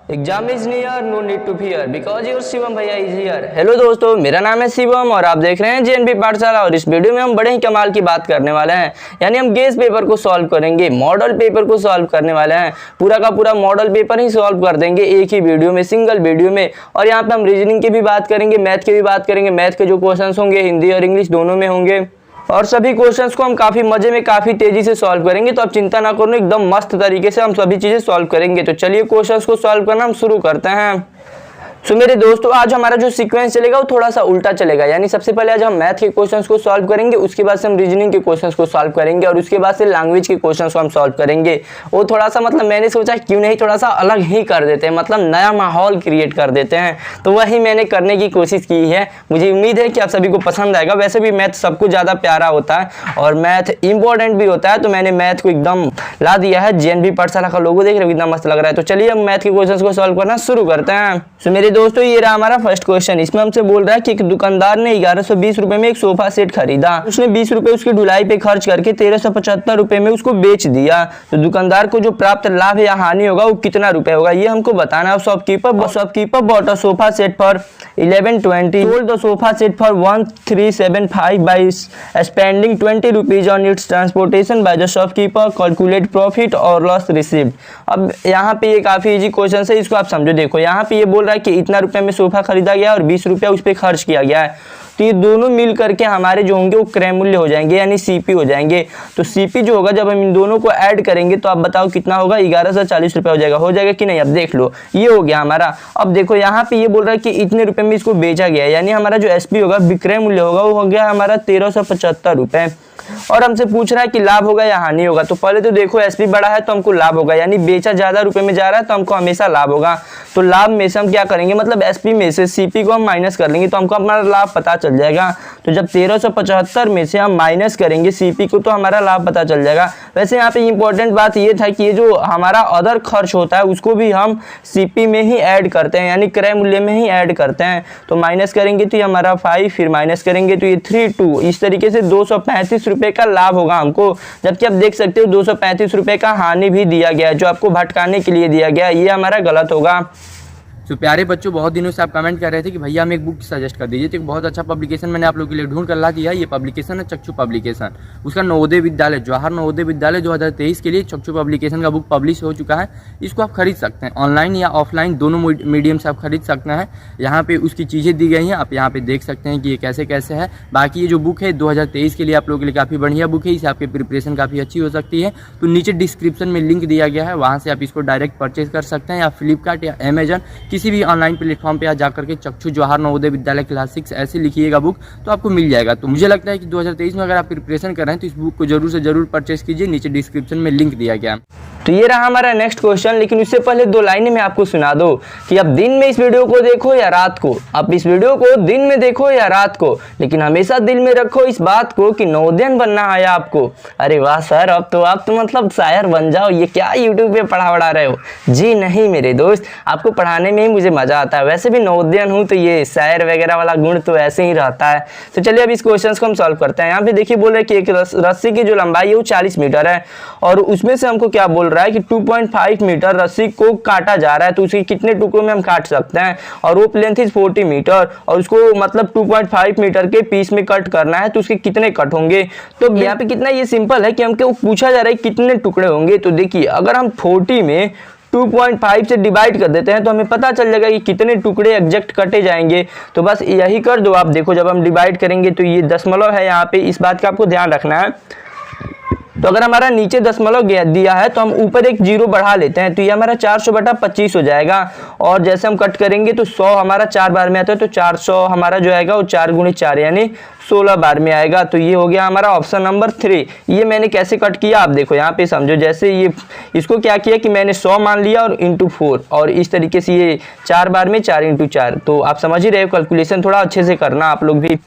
Exam is near, no need to fear because your Shivam भैया is here. Hello दोस्तों, मेरा नाम है शिवम और आप देख रहे हैं जेएनबी पाठशाला। और इस वीडियो में हम बड़े ही कमाल की बात करने वाले हैं, यानी हम गेस पेपर को सॉल्व करेंगे, मॉडल पेपर को सॉल्व करने वाले हैं। पूरा का पूरा मॉडल पेपर ही सॉल्व कर देंगे एक ही वीडियो में, सिंगल वीडियो में। और यहाँ पे हम रीजनिंग की भी बात करेंगे, मैथ की भी बात करेंगे। मैथ के जो क्वेश्चन होंगे हिंदी और इंग्लिश दोनों में होंगे और सभी क्वेश्चंस को हम काफी मजे में काफी तेजी से सॉल्व करेंगे। तो आप चिंता ना करो, एकदम मस्त तरीके से हम सभी चीजें सॉल्व करेंगे। तो चलिए क्वेश्चंस को सॉल्व करना हम शुरू करते हैं। तो मेरे दोस्तों, आज हमारा जो सीक्वेंस चलेगा वो थोड़ा सा उल्टा चलेगा, यानी सबसे पहले आज हम मैथ के क्वेश्चंस को सॉल्व करेंगे, उसके बाद से हम रीजनिंग के क्वेश्चंस को सॉल्व करेंगे और उसके बाद से लैंग्वेज के क्वेश्चंस को हम सॉल्व करेंगे। वो थोड़ा सा मतलब मैंने सोचा क्यों नहीं थोड़ा सा अलग ही कर देते हैं, मतलब नया माहौल क्रिएट कर देते हैं। तो वही मैंने करने की कोशिश की है। मुझे उम्मीद है कि आप सभी को पसंद आएगा। वैसे भी मैथ सबको ज़्यादा प्यारा होता है और मैथ इंपॉर्टेंट भी होता है, तो मैंने मैथ को एकदम ला दिया है। जेएनबी पाठशाला का लोगो देख रहे हो कितना मस्त लग रहा है। तो चलिए हम मैथ के क्वेश्चंस को सॉल्व करना शुरू करते हैं। तो मेरे दोस्तों, ये रहा हमारा फर्स्ट क्वेश्चन। इसमें हमसे बोल रहा है कि एक दुकानदार ने 1120 रुपए में एक सोफा सेट खरीदा। उसने 20 रुपए उसकी ढुलाई पे खर्च करके 1375 रुपए में उसको बेच दिया। तो दुकानदार को जो प्राप्त लाभ या हानि होगा वो कितना रुपए होगा, ये हमको बताना है। Shopkeeper bought a sofa set for 1120, sold the sofa set for 1375 by spending 20 rupees on it's transportation by the shopkeeper, calculate profit और लॉस रिसीव्ड। अब यहाँ पे ये काफी इजी क्वेश्चन है, इसको आप समझो। देखो यहाँ पे ये बोल रहा है कि इतना रुपए में सोफा खरीदा गया और 20 रुपया उस पर खर्च किया गया है। तो ये दोनों मिल करके हमारे जो होंगे वो क्रय मूल्य हो जाएंगे, यानी सीपी हो जाएंगे। तो सीपी जो होगा जब हम इन दोनों को ऐड करेंगे तो आप बताओ कितना होगा, 1140 रुपया हो जाएगा कि नहीं। अब देख लो, ये हो गया हमारा। अब देखो यहाँ पे ये बोल रहा है कि इतने रुपए में इसको बेचा गया, यानी हमारा जो एसपी होगा, विक्रय मूल्य होगा, वो हो गया हमारा 1375 रुपए। और हमसे पूछ रहा है कि लाभ होगा या हानि होगा। तो पहले तो देखो एसपी बड़ा है तो हमको लाभ होगा, यानी बेचा ज्यादा रुपए में जा रहा है तो हमको हमेशा लाभ होगा। तो लाभ में से हम क्या करेंगे, मतलब एसपी में से सीपी को हम माइनस कर लेंगे तो हमको हमारा लाभ पता चल जाएगा। तो जब 1375 में से हम माइनस करेंगे सीपी को तो हमारा लाभ पता चल जाएगा। वैसे यहाँ पे इंपॉर्टेंट बात ये था कि ये जो हमारा अदर खर्च होता है उसको भी हम सीपी में ही ऐड करते हैं, यानी क्रय मूल्य में ही ऐड करते हैं। तो माइनस करेंगे तो ये हमारा 5, फिर माइनस करेंगे तो ये 3, 2, इस तरीके से 235 रुपए का लाभ होगा हमको। जबकि आप देख सकते हो 235 रुपए का हानि भी दिया गया है, जो आपको भटकाने के लिए दिया गया है। ये हमारा गलत होगा। तो प्यारे बच्चों, बहुत दिनों से आप कमेंट कर रहे थे कि भैया हमें एक बुक सजेस्ट कर दीजिए। तो एक बहुत अच्छा पब्लिकेशन मैंने आप लोगों के लिए ढूंढ कर ला दिया। ये पब्लिकेशन है चक्षु पब्लिकेशन। उसका नवोदय विद्यालय, जवाहर नवोदय विद्यालय 2023 के लिए चक्षु पब्लिकेशन का बुक पब्लिश हो चुका है। इसको आप खरीद सकते हैं, ऑनलाइन या ऑफलाइन दोनों मीडियम से आप खरीद सकते हैं। यहाँ पे उसकी चीज़ें दी गई हैं, आप यहाँ पे देख सकते हैं कि ये कैसे कैसे है। बाकी ये जो बुक है 2023 के लिए आप लोगों के लिए काफ़ी बढ़िया बुक है, इससे आपकी प्रिपरेशन काफ़ी अच्छी हो सकती है। तो नीचे डिस्क्रिप्शन में लिंक दिया गया है, वहाँ से आप इसको डायरेक्ट परचेज कर सकते हैं, या फ्लिपकार्ट या अमेजन किसी भी ऑनलाइन प्लेटफॉर्म पे आ जाकर के चक्षु जवाहर नवोदय विद्यालय क्लास 6 ऐसे लिखिएगा बुक, तो आपको मिल जाएगा। तो मुझे लगता है कि 2023 में अगर आप प्रिपरेशन कर रहे हैं तो इस बुक को जरूर से जरूर परचेस कीजिए, नीचे डिस्क्रिप्शन में लिंक दिया गया है। तो ये रहा हमारा नेक्स्ट क्वेश्चन। लेकिन उससे पहले दो लाइनें मैं आपको सुना दो कि आप दिन में इस वीडियो को देखो या रात को, आप इस वीडियो को दिन में देखो या रात को, लेकिन हमेशा दिल में रखो इस बात को कि नवोदयन बनना है आपको। अरे वाह सर, अब तो आप तो मतलब शायर बन जाओ। ये क्या यूट्यूब पे पढ़ा रहे हो? जी नहीं मेरे दोस्त, आपको पढ़ाने में ही मुझे मजा आता है। वैसे भी नवोदयन हूँ तो ये शायर वगैरह वाला गुण तो ऐसे ही रहता है। तो चलिए अब इस क्वेश्चन को हम सॉल्व करते हैं। यहाँ पे देखिए बोल रहे हैं कि एक रस्सी की जो लंबाई है वो 40 मीटर है और उसमें से हमको क्या बोल रहा है कि 2.5 मीटर रस्सी को काटा जा रहा है। तो उसे कितने टुकड़ों में हम काट सकते हैं, और रोप लेंथ इज 40 मीटर और उसको मतलब 2.5 मीटर के पीस में कट करना है। तो उसके कितने कट होंगे? तो यहाँ पे कितना ये सिंपल है कि हमको पूछा जा रहा है कितने टुकड़े होंगे। तो देखिए अगर हम 40 में 2.5 से डिवाइड कर देते हैं तो हमें पता चल जाएगा कि कितने टुकड़े एग्जैक्ट कटे जाएंगे। तो बस यही कर दो आप। देखो जब हम डिवाइड करेंगे तो ये दशमलव है, यहाँ पे इस बात का आपको ध्यान रखना है। तो अगर हमारा नीचे दशमलव दिया है तो हम ऊपर एक जीरो बढ़ा लेते हैं, तो ये हमारा 400/25 हो जाएगा। और जैसे हम कट करेंगे तो 100 हमारा 4 बार में आता है, तो 400 हमारा जो आएगा वो 4 × 4 यानी 16 बार में आएगा। तो ये हो गया हमारा ऑप्शन नंबर 3। ये मैंने कैसे कट किया आप देखो, यहाँ पे समझो। जैसे ये इसको क्या किया कि मैंने 100 मान लिया और इंटू 4, और इस तरीके से ये 4 बार में 4 × 4। तो आप समझ ही रहे हो, कैलकुलेशन थोड़ा अच्छे से करना आप लोग भी।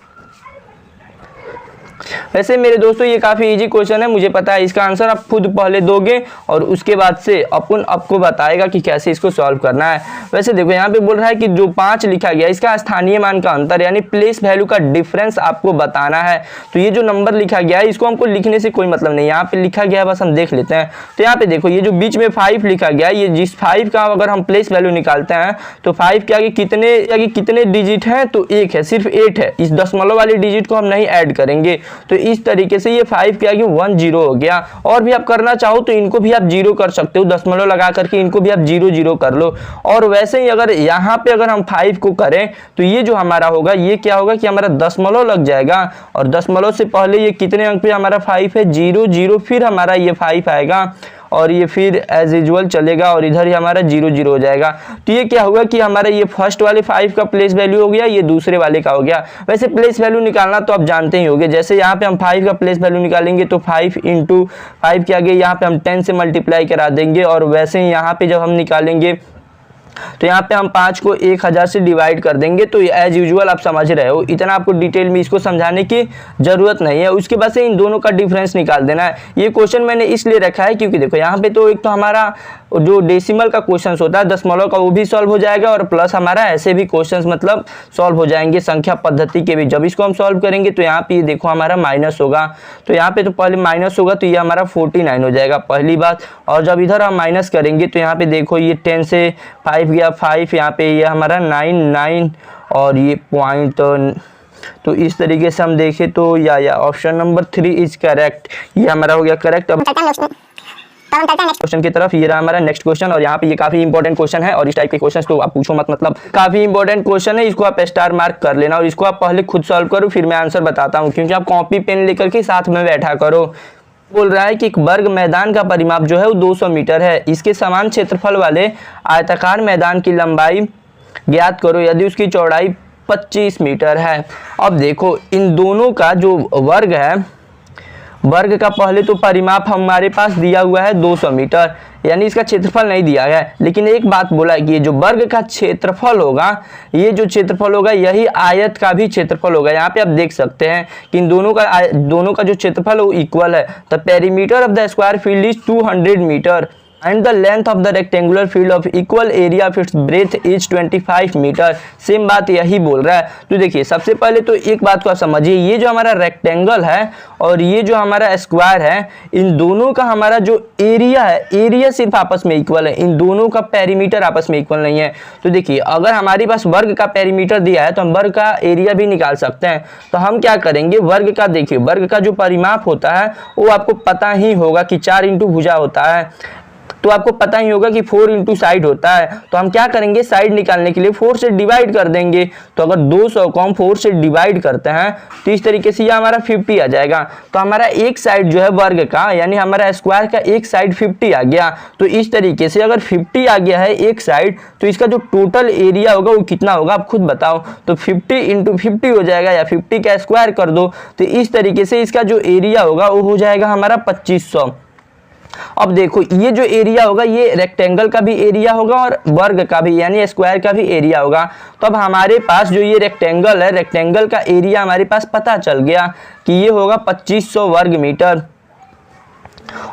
वैसे मेरे दोस्तों ये काफ़ी इजी क्वेश्चन है, मुझे पता है इसका आंसर आप खुद पहले दोगे और उसके बाद से अपन आपको बताएगा कि कैसे इसको सॉल्व करना है। वैसे देखो यहाँ पे बोल रहा है कि जो 5 लिखा गया इसका स्थानीय मान का अंतर यानी प्लेस वैल्यू का डिफरेंस आपको बताना है। तो ये जो नंबर लिखा गया है इसको हमको लिखने से कोई मतलब नहीं, यहाँ पे लिखा गया है बस हम देख लेते हैं। तो यहाँ पे देखो ये जो बीच में 5 लिखा गया है, ये जिस 5 का अगर हम प्लेस वैल्यू निकालते हैं तो 5 के आगे कितने डिजिट हैं, तो 1 है, सिर्फ 8 है। इस दशमलव वाले डिजिट को हम नहीं ऐड करेंगे, तो इस तरीके से ये 5 के आगे 1 0 हो गया। और भी आप करना चाहो तो इनको भी आप 0 कर सकते हो, दशमलव लगा करके इनको भी आप 0 0 कर लो। और वैसे ही अगर यहाँ पे अगर हम 5 को करें तो ये जो हमारा होगा ये क्या होगा कि हमारा दशमलव लग जाएगा, और दशमलव से पहले ये कितने अंक पे हमारा 5 है, 0 0, फिर हमारा ये 5 आएगा और ये फिर एज यूजुअल चलेगा और इधर ही हमारा 0 0 हो जाएगा। तो ये क्या होगा कि हमारा ये फर्स्ट वाले 5 का प्लेस वैल्यू हो गया, ये दूसरे वाले का हो गया। वैसे प्लेस वैल्यू निकालना तो आप जानते ही होंगे, जैसे यहाँ पे हम 5 का प्लेस वैल्यू निकालेंगे तो 5 × 5 के आगे यहाँ पे हम 10 से मल्टीप्लाई करा देंगे, और वैसे ही यहाँ पे जब हम निकालेंगे तो यहाँ पे हम 5 को 1000 से डिवाइड कर देंगे। तो एज यूजुअल आप समझ रहे हो, इतना आपको डिटेल में इसको समझाने की जरूरत नहीं है। उसके बाद से इन दोनों का डिफरेंस निकाल देना है। ये क्वेश्चन मैंने इसलिए रखा है क्योंकि देखो यहाँ पे तो एक तो हमारा जो डेसिमल का क्वेश्चन होता है दशमलव का, वो भी सॉल्व हो जाएगा, और प्लस हमारा ऐसे भी क्वेश्चन मतलब सॉल्व हो जाएंगे संख्या पद्धति के भी। जब इसको हम सॉल्व करेंगे तो यहाँ पे ये देखो हमारा माइनस होगा, तो यहाँ पे तो पहले माइनस होगा तो ये हमारा 49 हो जाएगा पहली बात। और जब इधर हम माइनस करेंगे तो यहाँ पे देखो ये 10 से 5 गया 5, यहाँ पे ये हमारा 9 और ये पॉइंट। तो इस तरीके से हम देखें तो या ऑप्शन नंबर 3 इज करेक्ट, ये हमारा हो गया करेक्ट। अब क्वेश्चन की तरफ, ये रहा हमारा नेक्स्ट क्वेश्चन, और यहाँ पे ये काफी इंपॉर्टेंट क्वेश्चन है, और इस टाइप के क्वेश्चन तो आप पूछो मत, मतलब काफी इंपॉर्टेंट क्वेश्चन है। इसको आप स्टार मार्क कर लेना और इसको आप पहले खुद सॉल्व करो, फिर मैं आंसर बताता हूँ, क्योंकि आप कॉपी पेन लेकर के साथ में बैठा करो। बोल रहा है कि एक वर्ग मैदान का परिमाप जो है वो 200 मीटर है। इसके समान क्षेत्रफल वाले आयताकार मैदान की लंबाई ज्ञात करो यदि उसकी चौड़ाई 25 मीटर है। अब देखो इन दोनों का जो वर्ग है, वर्ग का पहले तो परिमाप हमारे पास दिया हुआ है 200 मीटर, यानी इसका क्षेत्रफल नहीं दिया गया है। लेकिन एक बात बोला है कि ये जो वर्ग का क्षेत्रफल होगा, ये जो क्षेत्रफल होगा यही आयत का भी क्षेत्रफल होगा। यहाँ पे आप देख सकते हैं कि इन दोनों का जो क्षेत्रफल है वो इक्वल है। The perimeter of the square field is 200 metre and the length of the rectangular field of equal area of its breadth is 25 metre. Same बात यही बोल रहा है। तो देखिए सबसे पहले तो एक बात को आप समझिए, ये जो हमारा रेक्टेंगल है और ये जो हमारा स्क्वायर है, इन दोनों का हमारा जो एरिया है, एरिया सिर्फ आपस में इक्वल है, इन दोनों का पेरीमीटर आपस में इक्वल नहीं है। तो देखिए अगर हमारे पास वर्ग का पेरीमीटर दिया है तो हम वर्ग का एरिया भी निकाल सकते हैं। तो हम क्या करेंगे, वर्ग का देखिए, वर्ग का जो परिमाप होता है वो आपको पता ही होगा कि 4 × भुजा होता है, तो आपको पता ही होगा कि 4 × साइड होता है। तो हम क्या करेंगे, साइड निकालने के लिए 4 से डिवाइड कर देंगे। तो अगर 200 को हम 4 से डिवाइड करते हैं तो इस तरीके से ये हमारा 50 आ जाएगा। तो हमारा एक साइड जो है वर्ग का, यानी हमारा स्क्वायर का एक साइड 50 आ गया। तो इस तरीके से अगर 50 आ गया है एक साइड, तो इसका जो टोटल एरिया होगा वो कितना होगा आप खुद बताओ। तो 50 × 50 हो जाएगा, या 50 का स्क्वायर कर दो। तो इस तरीके से इसका जो एरिया होगा वो हो जाएगा हमारा 2500। अब देखो ये जो एरिया होगा ये रेक्टेंगल का भी एरिया होगा और वर्ग का भी, यानी स्क्वायर का भी एरिया होगा। तो अब हमारे पास जो ये रेक्टेंगल है, रेक्टेंगल का एरिया हमारे पास पता चल गया कि ये होगा 2500 वर्ग मीटर।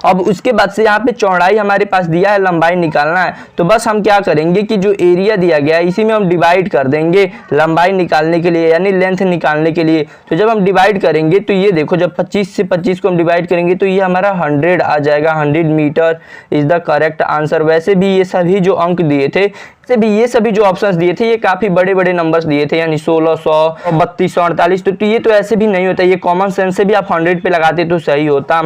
अब उसके बाद से यहाँ पे चौड़ाई हमारे पास दिया है, लंबाई निकालना है। तो बस हम क्या करेंगे कि जो एरिया दिया गया है इसी में हम डिवाइड कर देंगे लंबाई निकालने के लिए, यानी लेंथ निकालने के लिए। तो जब हम डिवाइड करेंगे तो ये देखो, जब 25 से 25 को हम डिवाइड करेंगे तो ये हमारा 100 आ जाएगा। 100 metre is the correct answer. वैसे भी ये सभी जो अंक दिए थे, ये सभी जो ऑप्शंस दिए थे ये काफी बड़े बड़े नंबर्स दिए थे, यानी 1600, 3200, 48। तो ये तो ऐसे भी नहीं होता, ये कॉमन सेंस से भी आप 100 पे लगाते तो सही होता।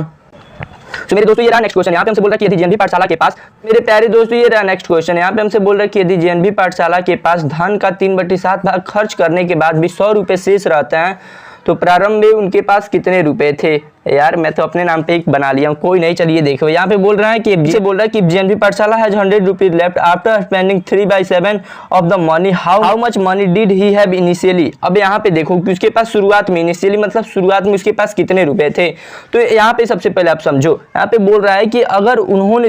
तो मेरे दोस्तों ये रहा नेक्स्ट क्वेश्चन। यहाँ पे हमसे बोल रहा है कि यदि जेएनवी पाठशाला के पास, मेरे प्यारे दोस्तों ये रहा नेक्स्ट क्वेश्चन। यहाँ पे हमसे बोल रहा है कि यदि जेएनवी पाठशाला के पास धन का 3/7 भाग खर्च करने के बाद भी 100 रुपए शेष रहते हैं तो प्रारंभ में उनके पास कितने रुपए थे। यार मैं तो अपने नाम पे एक बना लिया हूँ, कोई नहीं। चलिए देखो यहाँ पे बोल रहा है कि जेएनवी पाठशाला has 100 rupees left after spending 3/7 of the money. How much money did he have initially. अब यहाँ पे देखो कि उसके पास शुरुआत में, इनिशियली मतलब शुरुआत में उसके पास कितने रुपए थे। तो यहाँ पे सबसे पहले आप समझो, यहाँ पे बोल रहा है कि अगर उन्होंने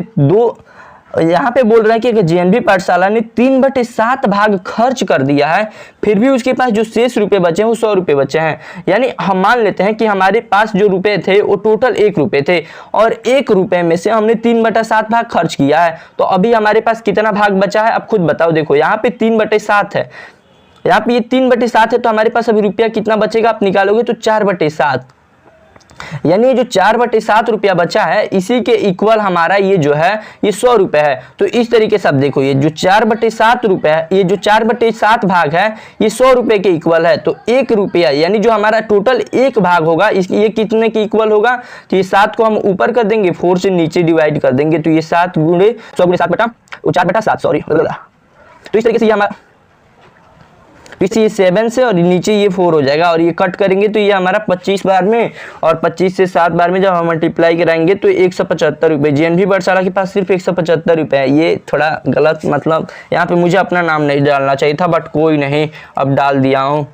यहाँ पे बोल रहा है कि अगर जेएनबी पाठशाला ने 3/7 भाग खर्च कर दिया है, फिर भी उसके पास जो शेष रुपए बचे हैं वो 100 रुपए बचे हैं। यानी हम मान लेते हैं कि हमारे पास जो रुपए थे वो टोटल 1 रुपए थे और 1 रुपए में से हमने 3/7 भाग खर्च किया है। तो अभी हमारे पास कितना भाग बचा है आप खुद बताओ। देखो यहाँ पे 3/7 है, यहाँ पे ये 3/7 है, तो हमारे पास अभी रुपया कितना बचेगा आप निकालोगे तो 4/7। यानी ये जो 4/7 रुपया बचा है इसी के इक्वल हमारा ये जो है ये 100 रुपए है। तो इस तरीके से आप देखो ये जो 4/7 रुपए है, ये जो 4/7 भाग है ये 100 रुपए के इक्वल है। तो 1 रुपया यानी जो हमारा टोटल 1 भाग होगा ये कितने के इक्वल होगा, तो ये 7 को हम ऊपर कर देंगे, 4 से नीचे डिवाइड कर देंगे, तो ये 7 गुणे 100 गुणे 7 बटा 4/7 सॉरी। तो इस तरीके से ये हमारा ये 7 से और नीचे ये 4 हो जाएगा और ये कट करेंगे तो ये हमारा 25 बार में और 25 से 7 बार में जब हम मल्टीप्लाई कराएंगे तो 175 रुपये। जेएनबी पाठशाला के पास सिर्फ 175 रुपये है। ये थोड़ा गलत, मतलब यहाँ पे मुझे अपना नाम नहीं डालना चाहिए था, बट कोई नहीं, अब डाल दिया हूँ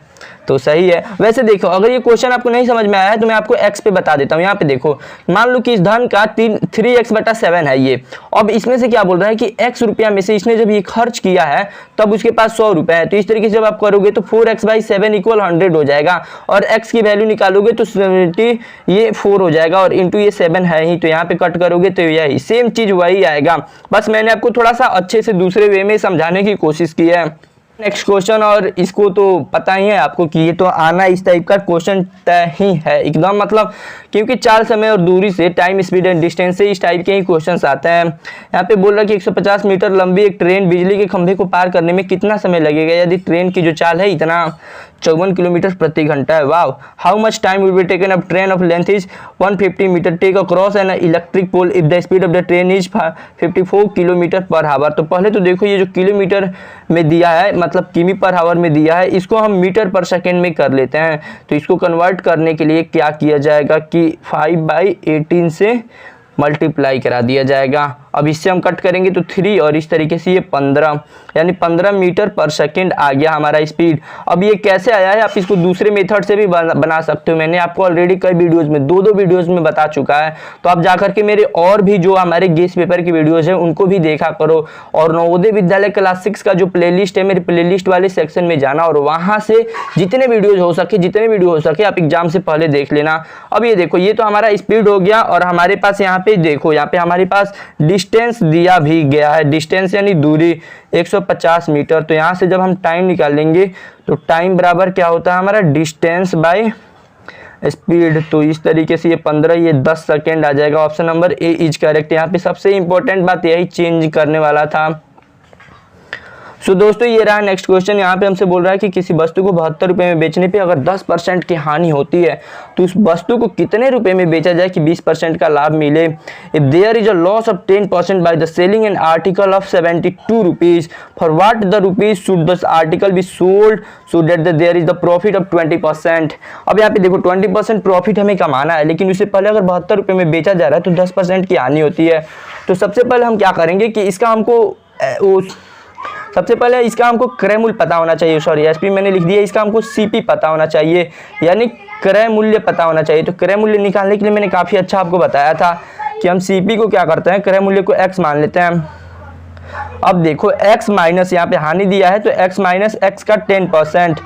तो सही है। वैसे देखो अगर ये क्वेश्चन आपको नहीं समझ में आया है तो मैं आपको x पे बता देता हूँ। यहाँ पे देखो मान लो कि इस धन का 3x/7 है ये। अब इसमें से क्या बोल रहा है कि x रुपया में से इसने जब ये खर्च किया है तब उसके पास 100 रुपए है। तो इस तरीके से जब आप करोगे तो 4x/7 = 100 हो जाएगा और x की वैल्यू निकालोगे तो 70 ये 4 हो जाएगा और इंटू ये 7 है ही, तो यहाँ पे कट करोगे तो यही सेम चीज वही आएगा। बस मैंने आपको थोड़ा सा अच्छे से दूसरे वे में समझाने की कोशिश की है। नेक्स्ट क्वेश्चन, और इसको तो पता ही है आपको कि ये तो आना इस टाइप का क्वेश्चन तय ही है एकदम, मतलब क्योंकि चाल, समय और दूरी से, टाइम, स्पीड एंड डिस्टेंस से इस टाइप के ही क्वेश्चंस आते हैं। यहाँ पे बोल रहा है कि 150 मीटर लंबी एक ट्रेन बिजली के खंभे को पार करने में कितना समय लगेगा यदि ट्रेन की जो चाल है इतना 54 किलोमीटर प्रति घंटा है। Wow, how much time will be taken up train of length is 150 metre take across an electric pole if the speed of the train is 54 kilometre per hour. तो पहले तो देखो ये जो किलोमीटर में दिया है, मतलब किमी पर आवर में दिया है, इसको हम मीटर पर सेकेंड में कर लेते हैं। तो इसको कन्वर्ट करने के लिए क्या किया जाएगा कि 5/18 से मल्टीप्लाई करा दिया जाएगा। अब इससे हम कट करेंगे तो 3 और इस तरीके से ये 15, यानी 15 मीटर पर सेकेंड आ गया हमारा स्पीड। अब ये कैसे आया है, आप इसको दूसरे मेथड से भी बना सकते हो। मैंने आपको ऑलरेडी कई वीडियोस में, दो वीडियोस में बता चुका है, तो आप जाकर के मेरे और भी जो हमारे गेस पेपर की वीडियोस है उनको भी देखा करो। और नवोदय विद्यालय क्लास 6 का जो प्लेलिस्ट है, मेरे प्लेलिस्ट वाले सेक्शन में जाना और वहां से जितने वीडियो हो सके आप एग्जाम से पहले देख लेना। अब ये देखो ये तो हमारा स्पीड हो गया और हमारे पास यहाँ पे देखो, यहाँ पे हमारे पास डिस्टेंस दिया भी गया है। डिस्टेंस यानी दूरी 150 मीटर। तो यहाँ से जब हम टाइम निकालेंगे तो टाइम बराबर क्या होता है हमारा डिस्टेंस बाय स्पीड। तो इस तरीके से ये 15 ये 10 सेकेंड आ जाएगा। Option number A is correct. यहाँ पे सबसे इंपॉर्टेंट बात यही चेंज करने वाला था। सो दोस्तों ये रहा नेक्स्ट क्वेश्चन। यहाँ पे हमसे बोल रहा है कि किसी वस्तु को 72 रुपये में बेचने पे अगर 10% की हानि होती है तो उस वस्तु को कितने रुपए में बेचा जाए कि 20% का लाभ मिले। If there is a loss of 10% by the selling an article of 72 rupees, for what the rupees should the article be sold so that there is the profit of 20%। अब यहाँ पे देखो 20% प्रॉफिट हमें कमाना है, लेकिन उससे पहले अगर 72 रुपये में बेचा जा रहा है तो 10% की हानि होती है। तो सबसे पहले हम क्या करेंगे कि इसका हमको क्रय मूल्य पता होना चाहिए। सॉरी एसपी मैंने लिख दिया, इसका हमको सीपी पता होना चाहिए, यानी क्रय मूल्य पता होना चाहिए। तो क्रय मूल्य निकालने के लिए मैंने काफ़ी अच्छा आपको बताया था कि हम सीपी को क्या करते हैं, क्रय मूल्य को एक्स मान लेते हैं। अब देखो एक्स माइनस, यहाँ पे हानि दिया है तो एक्स माइनस एक्स का 10%,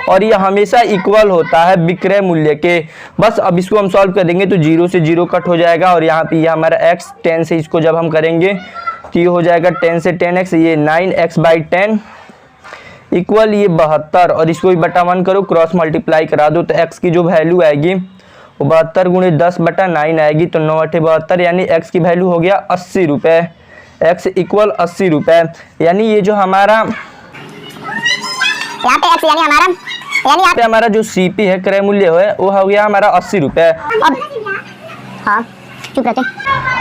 और ये हमेशा इक्वल होता है विक्रय मूल्य के। बस अब इसको हम सॉल्व कर देंगे तो 0 से 0 कट हो जाएगा और यहाँ पे ये हमारा x 10 से इसको जब हम करेंगे तो ये हो जाएगा 10 से 10x, ये 9x/10 इक्वल ये 72, और इसको भी बटा 1 करो, क्रॉस मल्टीप्लाई करा दो तो x की जो वैल्यू आएगी वो 72 गुणे 10/9 आएगी। तो 9 8 72, यानी x की वैल्यू हो गया 80 रुपये। x इक्वल 80 रुपये, यानी ये जो हमारा यहाँ पे x यानी हमारा जो सीपी है क्रय मूल्य है वो हो गया हमारा 80 रुपये। अब हाँ चुप रहते।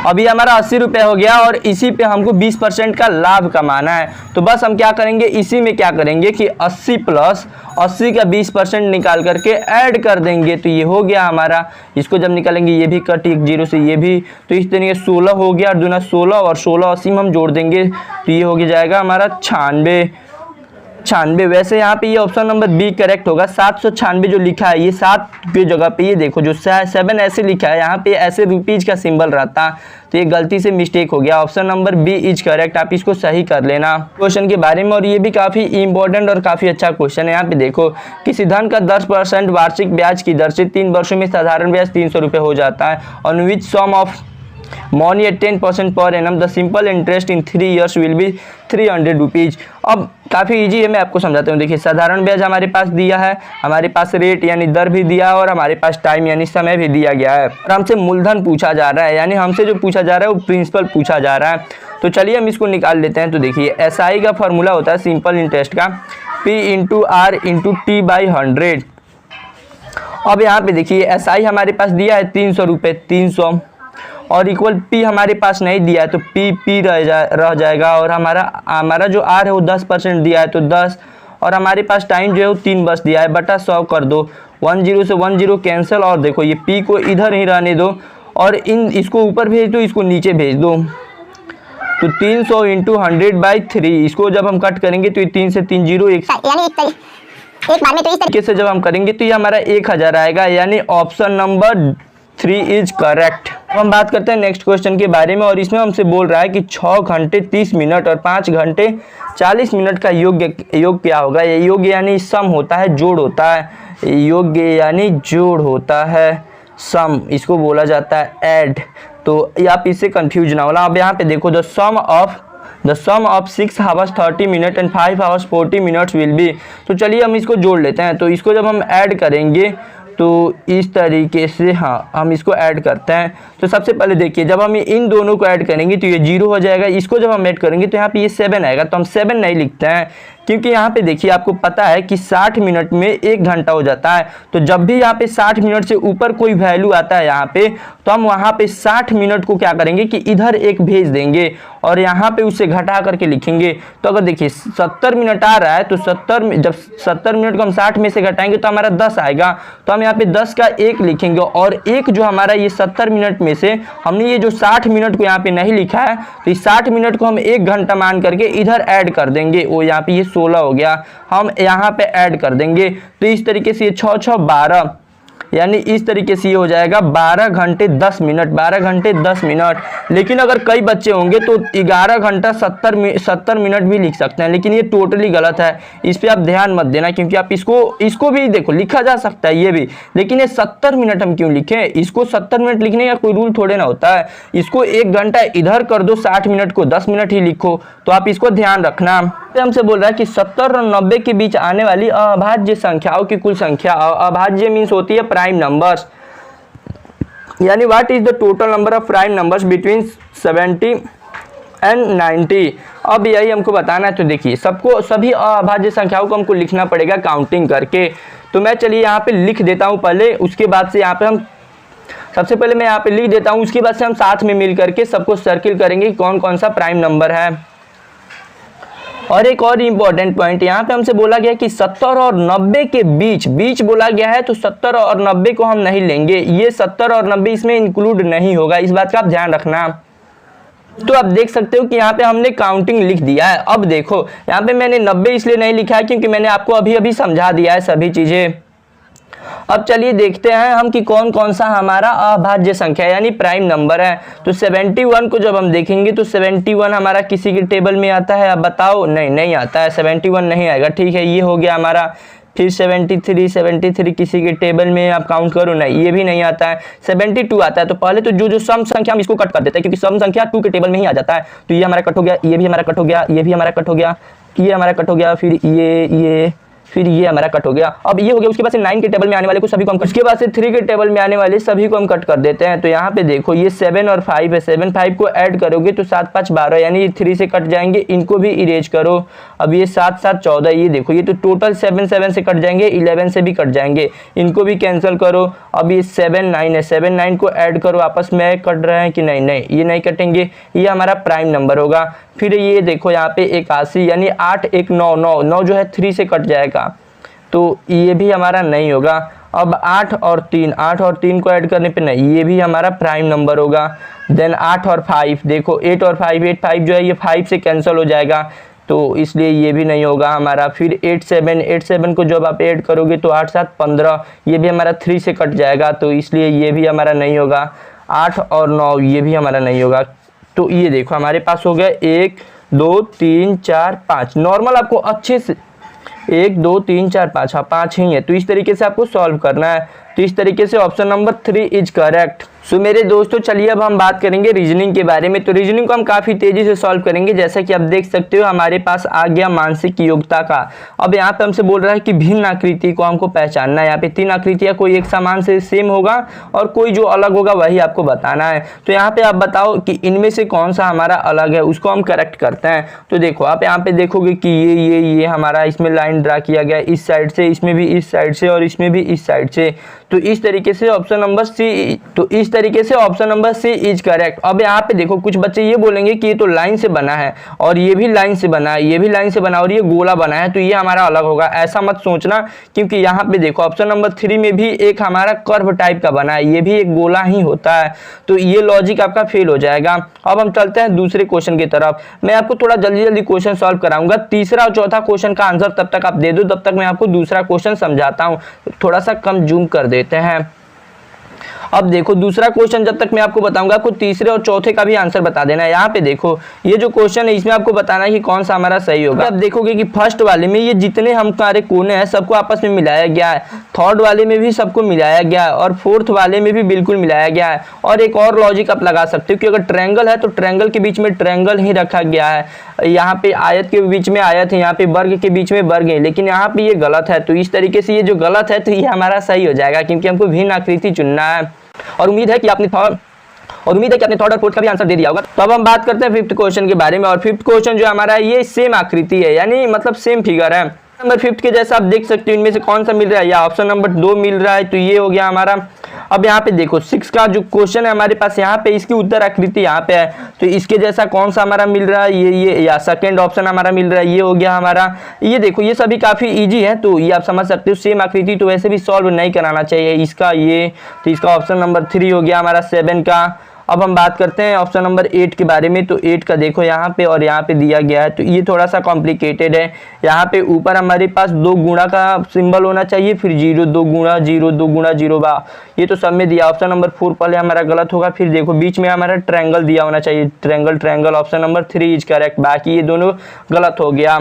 अभी हमारा 80 रुपये हो गया और इसी पे हमको 20% का लाभ कमाना है। तो बस हम क्या करेंगे, इसी में क्या करेंगे कि 80 प्लस 80 का 20% निकाल करके ऐड कर देंगे। तो ये हो गया हमारा, इसको जब निकालेंगे ये भी कट 1 0 से ये भी, तो इस तरीके 16 हो गया और 16 और 16 80 में हम जोड़ देंगे तो ये हो गया जाएगा हमारा 96। 96, वैसे यहाँ पे ये ऑप्शन नंबर बी करेक्ट होगा। 796 जो लिखा है ये 7 की जगह पे ये देखो जो 7 ऐसे लिखा है, यहाँ पे ऐसे रुपीज का सिंबल रहता, तो ये गलती से मिस्टेक हो गया। Option number B is correct, आप इसको सही कर लेना क्वेश्चन के बारे में। और ये भी काफी इंपॉर्टेंट और काफी अच्छा क्वेश्चन है। यहाँ पे देखो किसी धन का 10% वार्षिक ब्याज की दर से 3 वर्षों में साधारण ब्याज 300 रुपये हो जाता है। On which sum of money at 10% per annum the simple interest in 3 years will be 300 rupees. अब काफ़ी इजी है, मैं आपको समझाता हूँ। देखिए साधारण ब्याज हमारे पास दिया है, हमारे पास रेट यानी दर भी दिया है, और हमारे पास टाइम यानी समय भी दिया गया है। और हमसे मूलधन पूछा जा रहा है, यानी हमसे जो पूछा जा रहा है वो प्रिंसिपल पूछा जा रहा है। तो चलिए हम इसको निकाल लेते हैं। तो देखिए SI का फॉर्मूला होता है सिंपल इंटरेस्ट का P into R into T by 100। अब यहाँ पे देखिए SI हमारे पास दिया है 300 रुपये, 300 और इक्वल P हमारे पास नहीं दिया है तो P रह जाएगा। और हमारा जो R है वो 10% दिया है तो 10, और हमारे पास टाइम जो है वो 3 वर्ष दिया है, बटा 100 कर दो। 10 से 10 कैंसिल, और देखो ये P को इधर ही रहने दो और इसको ऊपर भेज दो, इसको नीचे भेज दो। तो 300 इंटू 100/3, इसको जब हम कट करेंगे तो ये 3 से 3 0 यानी एक बार में तो इस तरीके से जब हम करेंगे तो ये हमारा 1000 आएगा, यानी ऑप्शन नंबर 3 इज करेक्ट। अब हम बात करते हैं नेक्स्ट क्वेश्चन के बारे में, और इसमें हमसे बोल रहा है कि 6 घंटे 30 मिनट और 5 घंटे 40 मिनट का योग क्या होगा। ये योग यानी सम होता है, जोड़ होता है। योग यानी जोड़ होता है, सम इसको बोला जाता है ऐड। तो आप इससे कंफ्यूज ना होना। अब यहाँ पे देखो the sum of 6 hours 30 minutes and 5 hours 40 minutes will be. तो चलिए हम इसको जोड़ लेते हैं। तो इसको जब हम ऐड करेंगे तो इस तरीके से, हाँ हम इसको ऐड करते हैं। तो सबसे पहले देखिए जब हम इन दोनों को ऐड करेंगे तो ये 0 हो जाएगा। इसको जब हम ऐड करेंगे तो यहाँ पे ये 7 आएगा, तो हम 7 नहीं लिखते हैं, क्योंकि यहाँ पे देखिए आपको पता है कि 60 मिनट में 1 घंटा हो जाता है। तो जब भी यहाँ पे 60 मिनट से ऊपर कोई वैल्यू आता है यहाँ पे, तो हम वहाँ पे 60 मिनट को क्या करेंगे कि इधर एक भेज देंगे और यहाँ पे उससे घटा करके लिखेंगे। तो अगर देखिए 70 मिनट आ रहा है तो जब 70 मिनट को हम 60 में से घटाएंगे तो हमारा 10 आएगा। तो हम यहाँ पे 10 का 1 लिखेंगे, और 1 जो हमारा ये 70 मिनट में से हमने ये जो 60 मिनट को यहाँ पे नहीं लिखा है, तो इस 60 मिनट को हम 1 घंटा मान करके इधर ऐड कर देंगे। वो यहाँ पे ये 16 हो गया, हम यहाँ पे ऐड कर देंगे। तो इस तरीके से ये 6 6 12, यानी इस तरीके से ये हो जाएगा 12 घंटे 10 मिनट, 12 घंटे 10 मिनट। लेकिन अगर कई बच्चे होंगे तो 11 घंटा 70 मिनट भी लिख सकते हैं, लेकिन ये टोटली गलत है। इस पे आप ध्यान मत देना, क्योंकि आप इसको भी देखो लिखा जा सकता है ये भी, लेकिन ये 70 मिनट हम क्यों लिखें। इसको 70 मिनट लिखने का कोई रूल थोड़े ना होता है। इसको 1 घंटा इधर कर दो, 60 मिनट को 10 मिनट ही लिखो। तो आप इसको ध्यान रखना। हमसे बोल रहा है कि 70 और 90 के बीच आने वाली अभाज्य संख्याओं की कुल संख्या। अभाज्य मीन्स होती है प्राइम नंबर्स, यानी what is the total number of prime numbers between 70 and 90। अब यही हमको बताना है। तो देखिए सभी अभाज्य संख्याओं को हमको लिखना पड़ेगा काउंटिंग करके। तो मैं चलिए यहाँ पे लिख देता हूँ पहले, उसके बाद से यहाँ पे हम सबसे पहले मैं यहाँ पे लिख देता हूँ, उसके बाद से हम साथ में मिल करके सबको सर्किल करेंगे कौन कौन सा प्राइम नंबर है। और एक और इम्पोर्टेंट पॉइंट, यहाँ पे हमसे बोला गया कि 70 और 90 के बीच बोला गया है, तो 70 और 90 को हम नहीं लेंगे। ये 70 और 90 इसमें इंक्लूड नहीं होगा, इस बात का आप ध्यान रखना। तो आप देख सकते हो कि यहाँ पे हमने काउंटिंग लिख दिया है। अब देखो यहाँ पे मैंने 90 इसलिए नहीं लिखा है क्योंकि मैंने आपको अभी समझा दिया है सभी चीजें। अब चलिए देखते हैं हम कि कौन कौन सा हमारा अभाज्य संख्या यानी प्राइम नंबर है। तो 71 को जब हम देखेंगे तो 71 हमारा किसी के टेबल में आता है, अब बताओ। नहीं आता है, 71 नहीं आएगा। ठीक है, ये हो गया हमारा। फिर 73 किसी के टेबल में आप काउंट करो, नहीं, ये भी नहीं आता है। 72 आता है। तो पहले तो जो सम संख्या हम इसको कट कर देते हैं, क्योंकि सम संख्या 2 के टेबल में ही आ जाता है। तो ये हमारा कट हो गया, ये भी हमारा कट हो गया, ये भी हमारा कट हो गया, ये हमारा कट हो गया, फिर ये हमारा कट हो गया। अब ये हो गया। उसके बाद से 9 के टेबल में आने वाले को सभी को हम कट, उसके बाद से 3 के टेबल में आने वाले सभी को हम कट कर देते हैं। तो यहाँ पे देखो ये 7 और 5 है, 7 5 को ऐड करोगे तो 7 5 12, यानी 3 से कट जाएंगे, इनको भी इरेज करो। अब ये 7 7 14, ये देखो ये तो टोटल 7 7 से कट जाएंगे, 11 से भी कट जाएंगे, इनको भी कैंसिल करो। अब ये 7 9 है, 7 9 को ऐड करो, आपस में कट रहे हैं कि नहीं, ये नहीं कटेंगे, ये हमारा प्राइम नंबर होगा। फिर ये देखो यहाँ पे 81, यानी 8 1 9 9 जो है 3 से कट जाएगा, तो ये भी हमारा नहीं होगा। अब 8 और 3 को ऐड करने पे नहीं, ये भी हमारा प्राइम नंबर होगा। देन 8 और 5, देखो 8 और 5 8 5 जो है ये 5 से कैंसिल हो जाएगा। तो इसलिए ये भी नहीं होगा हमारा। फिर 8 को जब आप ऐड करोगे तो 8 7 15, ये भी हमारा 3 से कट जाएगा, तो इसलिए ये भी हमारा नहीं होगा। 8 और 9 ये भी हमारा नहीं होगा। तो ये देखो हमारे पास हो गया 1 2 3 4 5। नॉर्मल आपको अच्छे से 1 2 3 4 5, हाँ 5 ही है, तो इस तरीके से आपको सॉल्व करना है। तो इस तरीके से ऑप्शन नंबर 3 इज करेक्ट। सो मेरे दोस्तों चलिए अब हम बात करेंगे रीजनिंग के बारे में। तो रीजनिंग को हम काफ़ी तेज़ी से सॉल्व करेंगे। जैसा कि आप देख सकते हो हमारे पास आ गया मानसिक योग्यता का। अब यहाँ पे हमसे बोल रहा है कि भिन्न आकृति को हमको पहचानना है। यहाँ पे 3 आकृतियाँ, कोई एक समान से सेम होगा और कोई जो अलग होगा वही आपको बताना है। तो यहाँ पे आप बताओ कि इनमें से कौन सा हमारा अलग है, उसको हम करेक्ट करते हैं। तो देखो आप यहाँ पे देखोगे कि ये हमारा इसमें लाइन ड्रा किया गया इस साइड से, इसमें भी इस साइड से और इसमें भी इस साइड से। तो इस तरीके से option number C is correct. अब यहाँ पे देखो कुछ बच्चे ये बोलेंगे कि ये तो लाइन से बना है और ये भी लाइन से बना है, ये भी लाइन से बना और ये गोला बना है, तो ये हमारा अलग होगा। ऐसा मत सोचना, क्योंकि यहाँ पे देखो ऑप्शन नंबर 3 में भी एक हमारा कर्व टाइप का बना है, ये भी एक गोला ही होता है, तो ये लॉजिक आपका फेल हो जाएगा। अब हम चलते हैं दूसरे क्वेश्चन की तरफ। मैं आपको थोड़ा जल्दी क्वेश्चन सॉल्व कराऊंगा। तीसरा और चौथा क्वेश्चन का आंसर तब तक आप दे दो, तब तक मैं आपको दूसरा क्वेश्चन समझाता हूँ। थोड़ा सा कम जूम कर देते हैं। अब देखो दूसरा क्वेश्चन जब तक मैं आपको बताऊंगा, आपको तीसरे और चौथे का भी आंसर बता देना है। यहाँ पे देखो ये जो क्वेश्चन है इसमें आपको बताना है कि कौन सा हमारा सही होगा। अब देखोगे कि फर्स्ट वाले में ये जितने हमारे कोने हैं सबको आपस में मिलाया गया है, थर्ड वाले में भी सबको मिलाया गया है और फोर्थ वाले में भी बिल्कुल मिलाया गया है। और एक और लॉजिक आप लगा सकते हो कि अगर ट्रायंगल है तो ट्रायंगल के बीच में ट्रायंगल ही रखा गया है। यहाँ पे आयत के बीच में आयत है, यहाँ पे वर्ग के बीच में वर्ग है, लेकिन यहाँ पे ये गलत है। तो इस तरीके से ये जो गलत है तो ये हमारा सही हो जाएगा, क्योंकि हमको भिन्न आकृति चुनना है। और उम्मीद है कि आपने थर्ड और फोर्थ का भी आंसर दे दिया होगा। तो अब हम बात करते हैं फिफ्थ क्वेश्चन के बारे में। और फिफ्थ क्वेश्चन जो हमारा है ये सेम आकृति है, यानी मतलब सेम फिगर है। नंबर 5 के जैसा आप देख सकते हो, इनमें से कौन सा मिल रहा है, या ऑप्शन नंबर 2 मिल रहा है, तो ये हो गया हमारा। अब यहाँ पे देखो 6 का जो क्वेश्चन है हमारे पास, यहाँ पे इसकी उत्तर आकृति यहाँ पे है, तो इसके जैसा कौन सा हमारा मिल रहा है, ये या सेकंड ऑप्शन हमारा मिल रहा है, ये हो गया हमारा। ये देखो ये सभी काफी इजी है, तो ये आप समझ सकते हो। सेम आकृति तो वैसे भी सॉल्व नहीं कराना चाहिए इसका, ये तो इसका ऑप्शन नंबर 3 हो गया हमारा 7 का। अब हम बात करते हैं ऑप्शन नंबर 8 के बारे में। तो 8 का देखो यहाँ पे और यहाँ पे दिया गया है, तो ये थोड़ा सा कॉम्प्लिकेटेड है। यहाँ पे ऊपर हमारे पास 2 गुणा का सिंबल होना चाहिए, फिर 0 2 गुणा 0 2 गुणा 0 बा, ये तो सब में दिया। ऑप्शन नंबर 4 पहले हमारा गलत होगा। फिर देखो बीच में हमारा ट्रायंगल दिया होना चाहिए, triangle option number 3 is correct, बाकी ये दोनों गलत हो गया।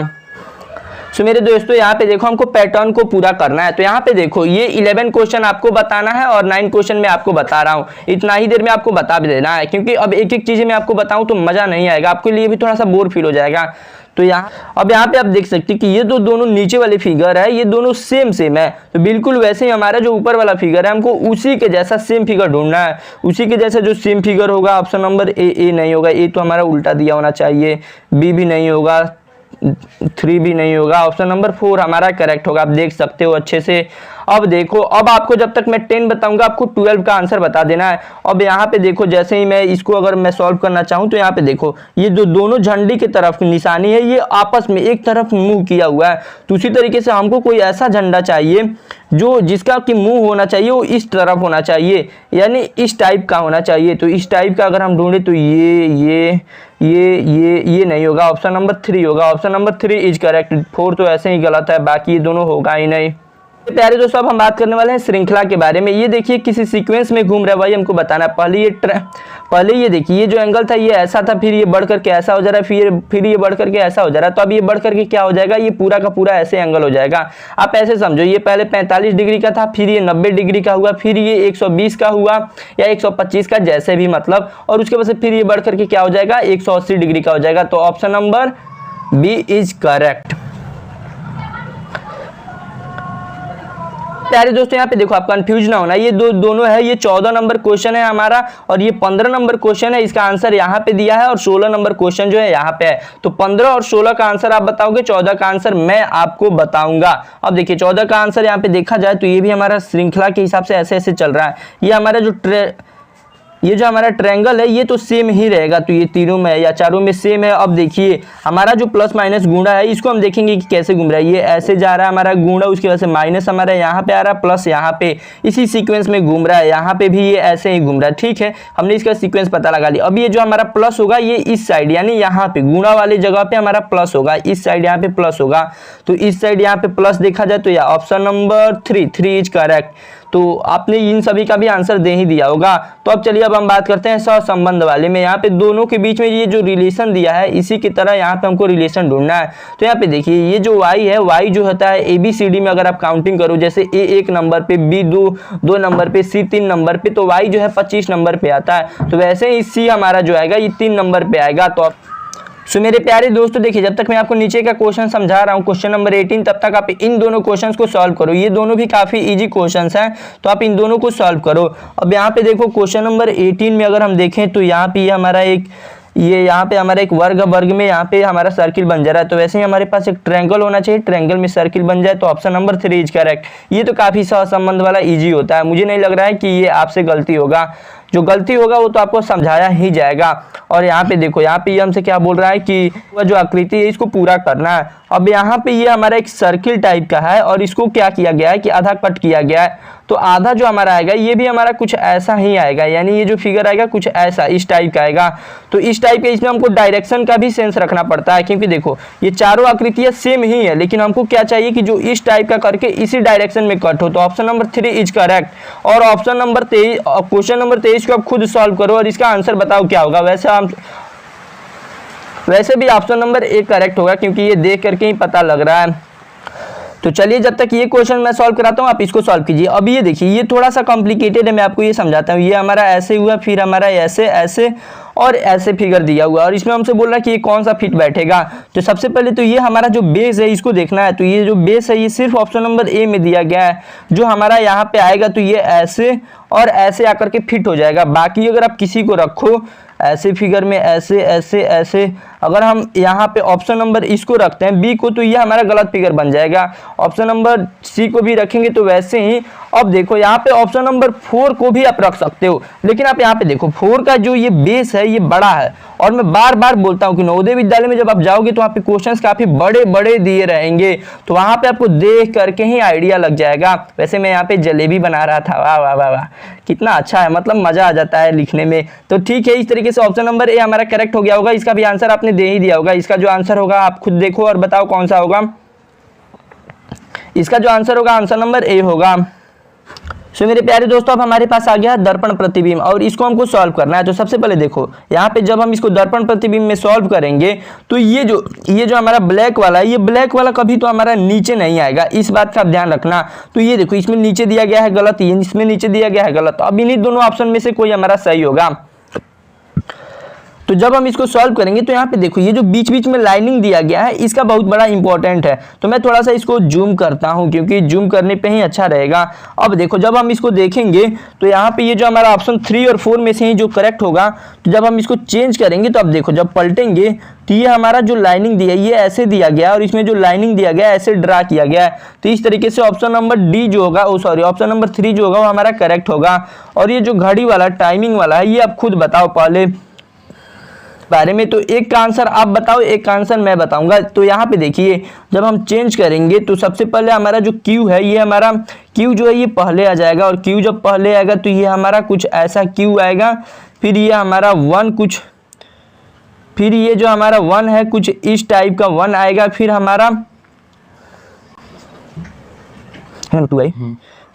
सो मेरे दोस्तों यहाँ पे देखो हमको पैटर्न को पूरा करना है। तो यहाँ पे देखो ये 11 क्वेश्चन आपको बताना है और 9 क्वेश्चन मैं आपको बता रहा हूँ। इतना ही देर में आपको बता भी देना है, क्योंकि अब एक एक चीजें मैं आपको बताऊँ तो मजा नहीं आएगा, आपके लिए भी थोड़ा सा बोर फील हो जाएगा। तो यहाँ पे आप देख सकते हैं कि ये जो दोनों नीचे वाले फिगर है ये दोनों सेम है, तो बिल्कुल वैसे ही हमारा जो ऊपर वाला फिगर है हमको उसी के जैसा सेम फिगर ढूंढना है। उसी के जैसा जो सेम फिगर होगा, ऑप्शन नंबर ए नहीं होगा, ए तो हमारा उल्टा दिया होना चाहिए, बी भी नहीं होगा, 3 भी नहीं होगा, ऑप्शन नंबर 4 हमारा करेक्ट होगा। आप देख सकते हो अच्छे से। अब देखो अब आपको जब तक मैं 10 बताऊंगा आपको 12 का आंसर बता देना है। अब यहाँ पे देखो जैसे ही मैं इसको अगर मैं सॉल्व करना चाहूँ तो यहाँ पे देखो ये जो दोनों झंडी की तरफ की निशानी है ये आपस में एक तरफ मुंह किया हुआ है, तो उसी तरीके से हमको कोई ऐसा झंडा चाहिए जो जिसका कि मुंह होना चाहिए वो इस तरफ होना चाहिए, यानी इस टाइप का होना चाहिए। तो इस टाइप का अगर हम ढूंढे तो ये नहीं होगा, ऑप्शन नंबर 3 होगा। ऑप्शन नंबर 3 इज करेक्ट, 4 तो ऐसे ही गलत है, बाकी ये दोनों होगा ही नहीं। प्यारे दोस्तों अब हम बात करने वाले हैं श्रृंखला के बारे में। ये देखिए किसी सीक्वेंस में घूम रहा है, वही हमको बताना है। पहले ये देखिए ये जो एंगल था ये ऐसा था, फिर ये बढ़ करके ऐसा हो जा रहा है, फिर ये बढ़ करके ऐसा हो जा रहा है। तो अब ये बढ़ करके क्या हो जाएगा, ये पूरा का पूरा ऐसे एंगल हो जाएगा। आप ऐसे समझो ये पहले 45 डिग्री का था, फिर ये 90 डिग्री का हुआ, फिर ये 120 का हुआ या 125 का, जैसे भी मतलब, और उसके बाद से फिर ये बढ़ करके क्या हो जाएगा 180 डिग्री का हो जाएगा। तो option number B is correct. प्यारे दोस्तों यहाँ पे देखो आप कंफ्यूज ना होना, ये दोनों है, ये 14 नंबर क्वेश्चन है हमारा और ये 15 नंबर क्वेश्चन है। इसका आंसर यहाँ पे दिया है और 16 नंबर क्वेश्चन जो है यहाँ पे है। तो 15 और 16 का आंसर आप बताओगे, 14 का आंसर मैं आपको बताऊंगा। अब देखिए 14 का आंसर यहाँ पे देखा जाए तो ये भी हमारा श्रृंखला के हिसाब से ऐसे ऐसे चल रहा है। ये हमारा जो ये जो हमारा ट्रायंगल है ये तो सेम ही रहेगा, तो ये तीनों में या चारों में सेम है। अब देखिए हमारा जो प्लस माइनस गुणा है इसको हम देखेंगे कि कैसे घूम रहा है। ये ऐसे जा रहा है हमारा गुणा, उसकी वजह से माइनस हमारा यहाँ पे आ रहा है, प्लस यहाँ पे इसी सीक्वेंस में घूम रहा है, यहाँ पे भी ये ऐसे ही घूम रहा है। ठीक है, हमने इसका सीक्वेंस पता लगा लिया। अब ये जो हमारा प्लस होगा ये इस साइड यानी यहाँ पे गुणा वाली जगह पे हमारा प्लस होगा, इस साइड यहाँ पे प्लस होगा, तो इस साइड यहाँ पे प्लस देखा जाए तो या ऑप्शन नंबर 3 इज करेक्ट। तो आपने इन सभी का भी आंसर दे ही दिया होगा। तो अब चलिए अब हम बात करते हैं सहसंबंध वाले में। यहाँ पे दोनों के बीच में ये जो रिलेशन दिया है इसी की तरह यहाँ पे हमको रिलेशन ढूंढना है। तो यहाँ पे देखिए ये जो y है, y जो होता है ABCD में अगर आप काउंटिंग करो, जैसे A 1 नंबर पे, B 2 नंबर पे, C 3 नंबर पे, तो y जो है 25 नंबर पे आता है। तो वैसे ही C हमारा जो आएगा ये 3 नंबर पे आएगा। तो सो मेरे प्यारे दोस्तों देखिए, जब तक मैं आपको नीचे का क्वेश्चन समझा रहा हूँ क्वेश्चन नंबर 18, तब तक आप इन दोनों क्वेश्चंस को सॉल्व करो। ये दोनों भी काफ़ी इजी क्वेश्चंस हैं, तो आप इन दोनों को सॉल्व करो। अब यहाँ पे देखो क्वेश्चन नंबर 18 में अगर हम देखें तो यहाँ पे यहाँ पे हमारा एक वर्ग में यहाँ पे हमारा सर्किल बन जा रहा है। तो वैसे ही हमारे पास एक ट्रायंगल होना चाहिए, ट्रायंगल में सर्किल बन जाए, तो ऑप्शन नंबर 3 इज करेक्ट। ये तो काफ़ी सहसंबंध वाला इजी होता है, मुझे नहीं लग रहा है कि ये आपसे गलती होगा। जो गलती होगा वो तो आपको समझाया ही जाएगा। और यहाँ पे देखो, यहाँ पे ये हमसे क्या बोल रहा है कि वह जो आकृति है इसको पूरा करना है। अब यहाँ पे ये हमारा एक सर्किल टाइप का है और इसको क्या किया गया है कि आधा कट किया गया है। तो आधा जो हमारा आएगा ये भी हमारा कुछ ऐसा ही आएगा, यानी ये जो फिगर आएगा कुछ ऐसा इस टाइप का आएगा। तो इस टाइप के इसमें हमको डायरेक्शन का भी सेंस रखना पड़ता है, क्योंकि देखो ये चारों आकृतियां सेम ही है, लेकिन हमको क्या चाहिए कि जो इस टाइप का करके इसी डायरेक्शन में कट हो। तो ऑप्शन नंबर 3 इज करेक्ट। और ऑप्शन नंबर 23, क्वेश्चन नंबर 23 को आप खुद सॉल्व करो और इसका आंसर बताओ क्या होगा। वैसे भी ऑप्शन नंबर 1 करेक्ट होगा, क्योंकि ये देख करके ही पता लग रहा है। तो चलिए जब तक ये क्वेश्चन मैं सॉल्व कराता हूँ आप इसको सॉल्व कीजिए। अब ये देखिए ये थोड़ा सा कॉम्प्लिकेटेड है, मैं आपको ये समझाता हूँ। ये हमारा ऐसे हुआ, फिर हमारा ऐसे ऐसे और ऐसे फिगर दिया हुआ, और इसमें हमसे बोल रहा है कि ये कौन सा फिट बैठेगा। तो सबसे पहले तो ये हमारा जो बेस है इसको देखना है। तो ये जो बेस है ये सिर्फ ऑप्शन नंबर ए में दिया गया है। जो हमारा यहाँ पे आएगा तो ये ऐसे और ऐसे आकर के फिट हो जाएगा। बाकी अगर आप किसी को रखो ऐसे फिगर में, ऐसे ऐसे ऐसे, अगर हम यहाँ पे ऑप्शन नंबर इसको रखते हैं बी को, तो ये हमारा गलत फिगर बन जाएगा। ऑप्शन नंबर सी को भी रखेंगे तो वैसे ही। अब देखो यहाँ पे ऑप्शन नंबर 4 को भी आप रख सकते हो, लेकिन आप यहाँ पे देखो 4 का जो ये बेस है ये बड़ा है। और मैं बार बार बोलता हूँ कि नवोदय विद्यालय में जब आप जाओगे तो वहाँ पे क्वेश्चंस काफी बड़े बड़े दिए रहेंगे, तो वहां पे आपको देख करके ही आइडिया लग जाएगा। वैसे मैं यहाँ पे जलेबी बना रहा था, वाह वाह वाह वाह, कितना अच्छा है, मतलब मजा आ जाता है लिखने में। तो ठीक है, इस तरीके से ऑप्शन नंबर ए हमारा करेक्ट हो गया होगा। इसका भी आंसर आपने दे ही दिया होगा। इसका जो आंसर होगा आप खुद देखो और बताओ कौन सा होगा। इसका जो आंसर होगा आंसर नंबर ए होगा। सो मेरे प्यारे दोस्तों, अब हमारे पास आ गया दर्पण प्रतिबिंब और इसको हमको सॉल्व करना है। तो सबसे पहले देखो यहाँ पे जब हम इसको दर्पण प्रतिबिंब में सॉल्व करेंगे तो ये जो हमारा ब्लैक वाला है, ये ब्लैक वाला कभी तो हमारा नीचे नहीं आएगा, इस बात का आप ध्यान रखना। तो ये देखो इसमें नीचे दिया गया है गलत, इसमें नीचे दिया गया है गलत। अब इन्हीं दोनों ऑप्शन में से कोई हमारा सही होगा। तो जब हम इसको सॉल्व करेंगे तो यहाँ पे देखो ये जो बीच बीच में लाइनिंग दिया गया है इसका बहुत बड़ा इंपॉर्टेंट है। तो मैं थोड़ा सा इसको जूम करता हूँ, क्योंकि जूम करने पे ही अच्छा रहेगा। अब देखो जब हम इसको देखेंगे तो यहाँ पे ये जो हमारा ऑप्शन 3 और 4 में से ही जो करेक्ट होगा, तो जब हम इसको चेंज करेंगे तो अब देखो जब पलटेंगे तो ये हमारा जो लाइनिंग दिया ये ऐसे दिया गया और इसमें जो लाइनिंग दिया गया ऐसे ड्रा किया गया है। तो इस तरीके से ऑप्शन नंबर डी जो होगा, ऑप्शन नंबर 3 जो होगा वो हमारा करेक्ट होगा। और ये जो घड़ी वाला टाइमिंग वाला है ये आप खुद बताओ पहले बारे में। तो एक का आंसर आप बताओ, एक का आंसर मैं बताऊंगा। तो यहाँ पे देखिए जब हम चेंज करेंगे तो सबसे पहले हमारा जो Q है, ये हमारा Q जो है ये पहले आ जाएगा, और Q जब पहले आएगा तो ये हमारा कुछ ऐसा Q आएगा। फिर ये हमारा 1 कुछ, फिर ये जो हमारा 1 है कुछ इस टाइप का 1 आएगा। फिर हमारा 2 है,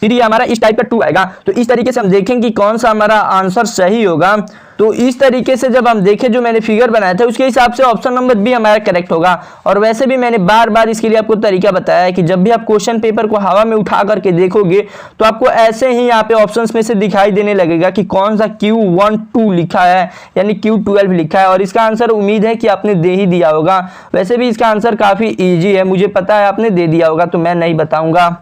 फिर ये हमारा इस टाइप का 2 आएगा। तो इस तरीके से हम देखेंगे कि कौन सा हमारा आंसर सही होगा। तो इस तरीके से जब हम देखें जो मैंने फिगर बनाया था उसके हिसाब से ऑप्शन नंबर बी हमारा करेक्ट होगा। और वैसे भी मैंने बार बार इसके लिए आपको तरीका बताया है कि जब भी आप क्वेश्चन पेपर को हवा में उठा करके देखोगे तो आपको ऐसे ही यहाँ पे ऑप्शंस में से दिखाई देने लगेगा कि कौन सा Q12 लिखा है यानी Q12 लिखा है। और इसका आंसर उम्मीद है कि आपने दे ही दिया होगा। वैसे भी इसका आंसर काफी ईजी है, मुझे पता है आपने दे दिया होगा, तो मैं नहीं बताऊंगा।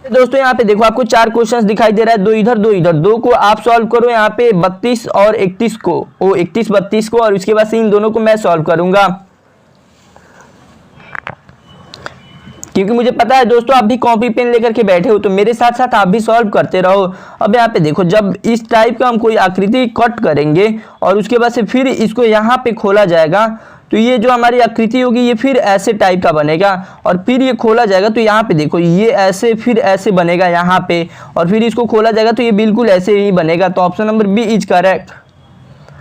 दोस्तों यहाँ पे देखो आपको 4 क्वेश्चंस दिखाई दे रहा है, 2 इधर 2 इधर। 2 को आप सॉल्व करो यहाँ पे 32 और 31 को, 31 32 को, और उसके बाद से इन दोनों को मैं सॉल्व करूंगा। क्योंकि मुझे पता है दोस्तों आप भी कॉपी पेन लेकर के बैठे हो, तो मेरे साथ साथ आप भी सॉल्व करते रहो। अब यहाँ पे देखो, जब इस टाइप का हम कोई आकृति कट करेंगे और उसके बाद से फिर इसको यहाँ पे खोला जाएगा, तो ये जो हमारी आकृति होगी ये फिर ऐसे टाइप का बनेगा, और फिर ये खोला जाएगा तो यहाँ पे देखो ये ऐसे फिर ऐसे बनेगा यहाँ पे, और फिर इसको खोला जाएगा तो ये बिल्कुल ऐसे ही बनेगा। तो option number B is correct,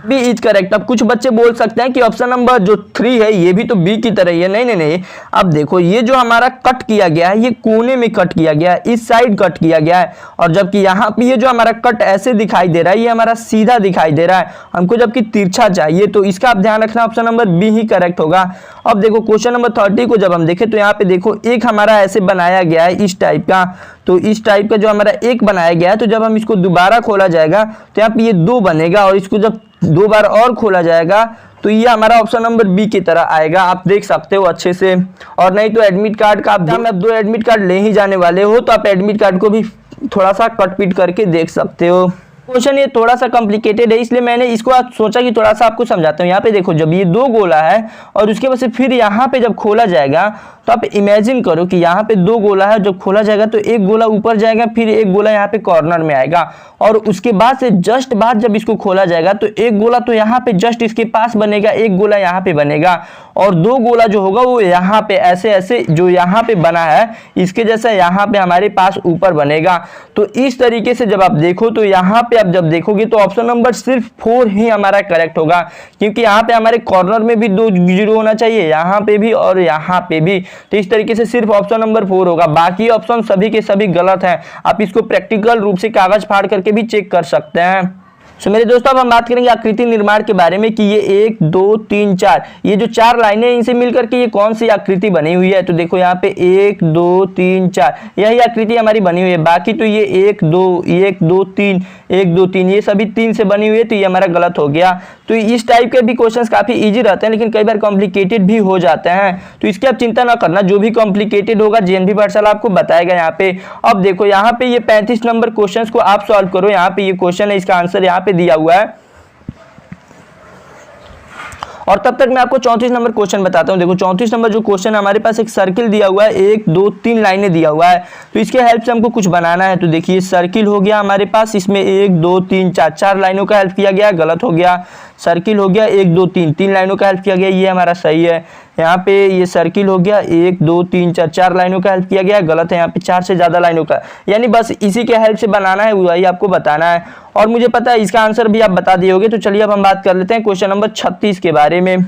B is correct. अब कुछ बच्चे बोल सकते हैं कि ऑप्शन नंबर जो 3 है ये भी तो बी की तरह ही है। नहीं नहीं नहीं, अब देखो ये जो हमारा कट किया गया है ये कोने में कट किया गया है, इस साइड कट किया गया है, और जबकि यहाँ पे ये जो हमारा कट ऐसे दिखाई दे रहा है ये हमारा सीधा दिखाई दे रहा है, हमको जबकि तिरछा चाहिए। तो इसका आप ध्यान रखना, ऑप्शन नंबर बी ही करेक्ट होगा। अब देखो क्वेश्चन नंबर 30 को जब हम देखें तो यहाँ पे देखो एक हमारा ऐसे बनाया गया है इस टाइप का, तो इस टाइप का जो हमारा एक बनाया गया है, तो जब हम इसको दोबारा खोला जाएगा तो यहाँ पे ये 2 बनेगा, और इसको जब 2 बार और खोला जाएगा तो ये हमारा ऑप्शन नंबर बी की तरह आएगा। आप देख सकते हो अच्छे से। और नहीं तो एडमिट कार्ड का आप 2 एडमिट कार्ड ले ही जाने वाले हो, तो आप एडमिट कार्ड को भी थोड़ा सा कट पीट करके देख सकते हो। क्वेश्चन ये थोड़ा सा कॉम्प्लिकेटेड है, इसलिए मैंने इसको सोचा कि थोड़ा सा आपको समझाता हूँ। यहाँ पे देखो, जब ये 2 गोला है और उसके बाद से फिर यहाँ पे जब खोला जाएगा तो आप इमेजिन करो कि यहाँ पे 2 गोला है, जब खोला जाएगा तो एक गोला ऊपर जाएगा, फिर एक गोला यहाँ पे कॉर्नर में आएगा, और उसके बाद से जस्ट बाद जब इसको खोला जाएगा तो एक गोला तो यहाँ पे जस्ट इसके पास बनेगा, एक गोला यहाँ पे बनेगा, और 2 गोला जो होगा वो यहाँ पे ऐसे ऐसे जो यहाँ पे बना है इसके जैसा यहाँ पे हमारे पास ऊपर बनेगा। तो इस तरीके से जब आप देखो तो यहाँ पे आप जब देखोगे तो ऑप्शन नंबर सिर्फ 4 ही हमारा करेक्ट होगा, क्योंकि यहाँ पे हमारे कॉर्नर में भी 2 जीरो होना चाहिए, यहाँ पे भी और यहाँ पे भी। तो इस तरीके से सिर्फ ऑप्शन नंबर 4 होगा, बाकी ऑप्शन सभी के सभी गलत हैं। आप इसको प्रैक्टिकल रूप से कागज फाड़ करके भी चेक कर सकते हैं। सो मेरे दोस्तों अब हम बात करेंगे आकृति निर्माण के बारे में कि ये 1 2 3 4 ये जो 4 लाइनें इनसे मिलकर के ये कौन सी आकृति बनी हुई है। तो देखो यहाँ पे 1 2 3 4 यही आकृति हमारी बनी हुई है। बाकी तो ये 1 2 1 2 3 1 2 3 ये सभी 3 से बनी हुई है, तो ये हमारा गलत हो गया। तो इस टाइप के भी क्वेश्चंस काफी इजी रहते हैं, लेकिन कई बार कॉम्प्लिकेटेड भी हो जाते हैं। तो इसकी आप चिंता ना करना, जो भी कॉम्प्लिकेटेड होगा जेएनबी पाठशाला आपको बताएगा यहाँ पे। अब देखो यहाँ पे ये 35 नंबर क्वेश्चंस को आप सॉल्व करो। यहाँ पे ये क्वेश्चन है, इसका आंसर यहाँ पे दिया हुआ है, और तब तक मैं आपको 34 नंबर क्वेश्चन बताता हूं। देखो 34 नंबर जो क्वेश्चन है, हमारे पास एक सर्किल दिया हुआ है, 1 2 3 लाइनें दिया हुआ है, तो इसके हेल्प से हमको कुछ बनाना है। तो देखिए सर्किल हो गया हमारे पास, इसमें 1 2 3 4 लाइनों का हेल्प किया गया, गलत हो गया। सर्किल हो गया 1 2 3 लाइनों का हेल्प किया गया, ये हमारा सही है। यहाँ पे ये सर्किल हो गया 1 2 3 4 लाइनों का हेल्प किया गया, गलत है। यहाँ पे 4 से ज्यादा लाइनों का, यानी बस इसी के हेल्प से बनाना है, वही आपको बताना है। और मुझे पता है इसका आंसर भी आप बता दिए होगे। तो चलिए अब हम बात कर लेते हैं क्वेश्चन नंबर 36 के बारे में।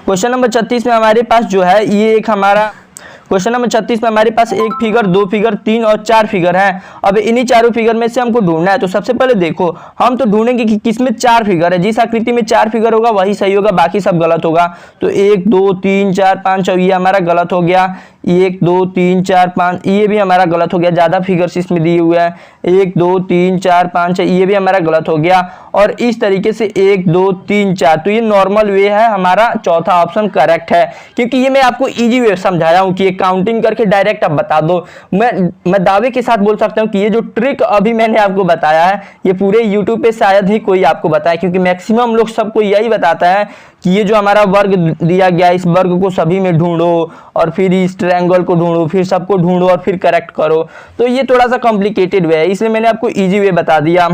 क्वेश्चन नंबर 36 में हमारे पास जो है ये एक हमारा क्वेश्चन नंबर 36 में हमारे पास 1 फिगर 2 फिगर 3 और 4 फिगर है। अब इन्हीं चारों फिगर में से हमको ढूंढना है। तो सबसे पहले देखो हम तो ढूंढेंगे कि किसमें 4 फिगर है। जिस आकृति में 4 फिगर होगा वही सही होगा, बाकी सब गलत होगा। तो 1 2 3 4 5 और ये हमारा गलत हो गया। 1 2 3 4 5 ये भी हमारा गलत हो गया, ज्यादा फिगर्स इसमें दिए हुए हैं। 1 2 3 4 5 ये भी हमारा गलत हो गया। और इस तरीके से 1 2 3 4, तो ये नॉर्मल वे है, हमारा चौथा ऑप्शन करेक्ट है। क्योंकि ये मैं आपको इजी वे समझाया हूँ कि काउंटिंग करके डायरेक्ट आप बता दो। मैं दावे के साथ बोल सकता हूँ कि ये जो ट्रिक अभी मैंने आपको बताया है ये पूरे यूट्यूब पे शायद ही कोई आपको बताए, क्योंकि मैक्सिमम लोग सबको यही बताता है कि ये जो हमारा वर्ग दिया गया इस वर्ग को सभी में ढूंढो, और फिर इस ट्रायंगल को ढूंढो, फिर सबको ढूंढो और फिर करेक्ट करो। तो ये थोड़ा सा कॉम्प्लिकेटेड वे है, इसलिए मैंने आपको इजी वे बता दिया।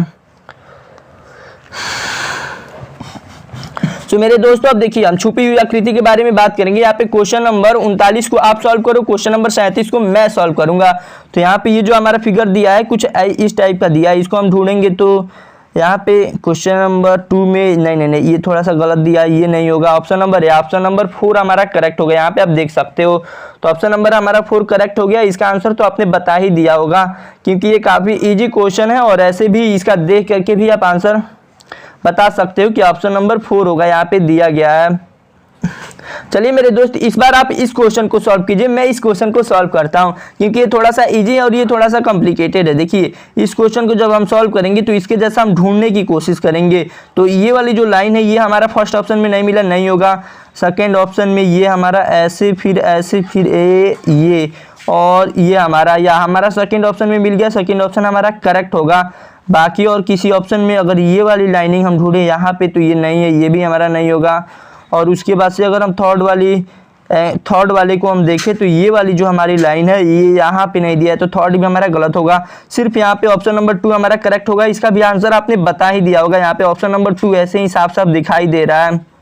तो मेरे दोस्तों अब देखिए हम छुपी हुई आकृति के बारे में बात करेंगे। यहाँ पे क्वेश्चन नंबर 39 को आप सॉल्व करो, क्वेश्चन नंबर 37 को मैं सॉल्व करूंगा। तो यहाँ पे ये जो हमारा फिगर दिया है कुछ इस टाइप का दिया है, इसको हम ढूंढेंगे। तो यहाँ पे क्वेश्चन नंबर 2 में नहीं ये थोड़ा सा गलत दिया है, ये नहीं होगा। ऑप्शन नंबर 4 हमारा करेक्ट हो गया। यहाँ पे आप देख सकते हो, तो ऑप्शन नंबर हमारा 4 करेक्ट हो गया। इसका आंसर तो आपने बता ही दिया होगा, क्योंकि ये काफी इजी क्वेश्चन है, और ऐसे भी इसका देख करके भी आप आंसर बता सकते हो कि ऑप्शन नंबर 4 होगा, यहाँ पे दिया गया है। चलिए मेरे दोस्त इस बार आप इस क्वेश्चन को सॉल्व कीजिए, मैं इस क्वेश्चन को सॉल्व करता हूं, क्योंकि ये थोड़ा सा इजी है और ये थोड़ा सा कॉम्प्लिकेटेड है। देखिए इस क्वेश्चन को जब हम सॉल्व करेंगे तो इसके जैसा हम ढूंढने की कोशिश करेंगे। तो ये वाली जो लाइन है ये हमारा फर्स्ट ऑप्शन में नहीं मिला, नहीं होगा। सेकेंड ऑप्शन में ये हमारा ऐसे फिर ये, और ये हमारा सेकेंड ऑप्शन में मिल गया, सेकेंड ऑप्शन हमारा करेक्ट होगा। बाकी और किसी ऑप्शन में अगर ये वाली लाइनिंग हम ढूंढे यहाँ पे तो ये नहीं है, ये भी हमारा नहीं होगा। और उसके बाद से अगर हम थर्ड वाले को हम देखें तो ये वाली जो हमारी लाइन है ये यहाँ पे नहीं दिया है, तो थर्ड भी हमारा गलत होगा। सिर्फ यहाँ पे ऑप्शन नंबर 2 हमारा करेक्ट होगा। इसका भी आंसर आपने बता ही दिया होगा, यहाँ पे ऑप्शन नंबर 2 ऐसे ही साफ साफ दिखाई दे रहा है।